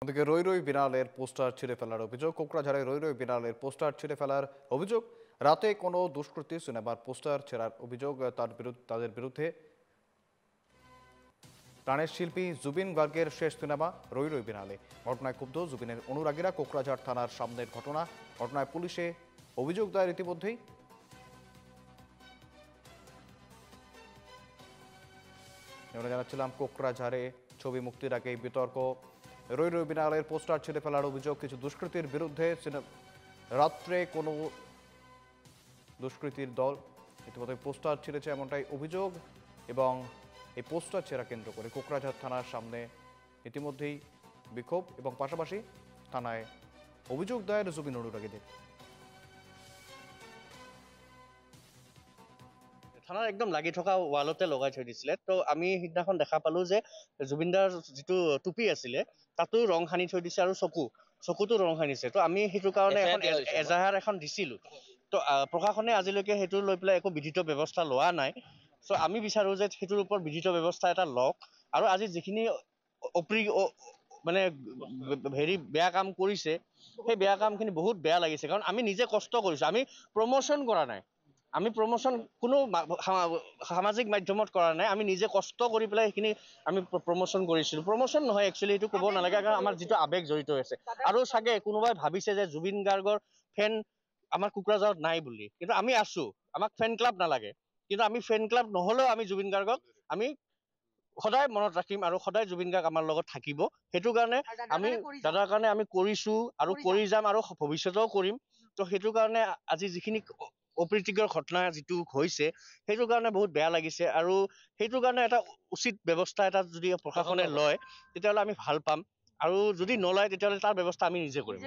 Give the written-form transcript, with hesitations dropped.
ওদিকে রই রই বিড়ালের পোস্টার ছিঁড়ে ফেলার অভিযোগ। কোকড়াঝাড়ে রই রই বিড়ালের পোস্টার ছিঁড়ে ফেলার অভিযোগ। রাতে কোনো দুষ্কৃতী সিনেমার পোস্টার ছেঁড়ার অভিযোগ তাদের বিরুদ্ধে। প্রাণের শিল্পী জুবিন গার্গের শেষ সিনেমা রই রই বিড়ালে। ঘটনায় ক্ষুব্ধ জুবিনের অনুরাগীরা। কোকড়াঝাড় থানার সামনের ঘটনায় পুলিশে অভিযোগ দায়ের ইতিমধ্যেই। আমরা জানাচ্ছিলাম কোকড়াঝাড়ে ছবি মুক্তির আগে বিতর্ক। রই রই বিড়ালের পোস্টার ছিঁড়ে ফেলার অভিযোগ কিছু দুষ্কৃতীর বিরুদ্ধে। রাত্রে কোনো দুষ্কৃতীর দল ইতিমধ্যে পোস্টার ছিঁড়েছে এমনটাই অভিযোগ, এবং এই পোস্টার ছেঁড়া কেন্দ্র করে কোকড়াঝাড় থানার সামনে ইতিমধ্যেই বিক্ষোভ, এবং পাশাপাশি থানায় অভিযোগ দায়ের জুবিন অনুরাগীদের। থানাৰ একদম লাগি থকা ৱালতে লগাই থৈ দিছিলে। তো আমি সিদিনাখন দেখা পালোঁ যে জুবিনদাৰ যিটো টুপি আছিলে তাতো ৰং সানি থৈ দিছে, আৰু চকুতো ৰং সানিছে। তো আমি সেইটো কাৰণে এখন এজাহাৰ এখন দিছিলোঁ। তো প্ৰশাসনে আজিলৈকে সেইটো লৈ পেলাই একো বিধিত ব্যৱস্থা লোৱা নাই। চ' আমি বিচাৰোঁ যে সেইটোৰ ওপৰত বিধিত ব্যৱস্থা এটা লওক, আৰু আজি যিখিনি মানে বেয়া কাম কৰিছে, সেই বেয়া কামখিনি বহুত বেয়া লাগিছে। কাৰণ আমি নিজে কষ্ট কৰিছোঁ, আমি প্ৰমোশ্যন কৰা নাই। আমি প্ৰমোশ্যন কোনো সামাজিক মাধ্যমত কৰা নাই। আমি নিজে কষ্ট কৰি পেলাই সেইখিনি আমি প্ৰমোশ্যন কৰিছিলোঁ। প্ৰমোশ্যন নহয়, একচুৱেলি এইটো ক'ব নালাগে, কাৰণ আমাৰ যিটো আৱেগ জড়িত হৈছে। আৰু চাগে কোনোবাই ভাবিছে যে জুবিন গাৰ্গৰ ফেন আমাৰ কোকৰাঝাৰত নাই বুলি, কিন্তু আমি আছোঁ। আমাক ফেন ক্লাব নালাগে, কিন্তু আমি ফেন ক্লাব নহ'লেও আমি জুবিন গাৰ্গক আমি সদায় মনত ৰাখিম, আৰু সদায় জুবিন গাৰ্গ আমাৰ লগত থাকিব। সেইটো কাৰণে আমি দাদাৰ কাৰণে আমি কৰিছোঁ আৰু কৰি যাম, আৰু ভৱিষ্যতেও কৰিম। তো সেইটো কাৰণে আজি যিখিনি অপ্ৰীতিকৰ ঘটনা যিটো হৈছে, সেইটো কাৰণে বহুত বেয়া লাগিছে। আৰু সেইটো কাৰণে এটা উচিত ব্যৱস্থা এটা যদি প্ৰশাসনে লয়, তেতিয়াহ'লে আমি ভাল পাম, আৰু যদি নলয় তেতিয়াহ'লে তাৰ ব্যৱস্থা আমি নিজে কৰিম।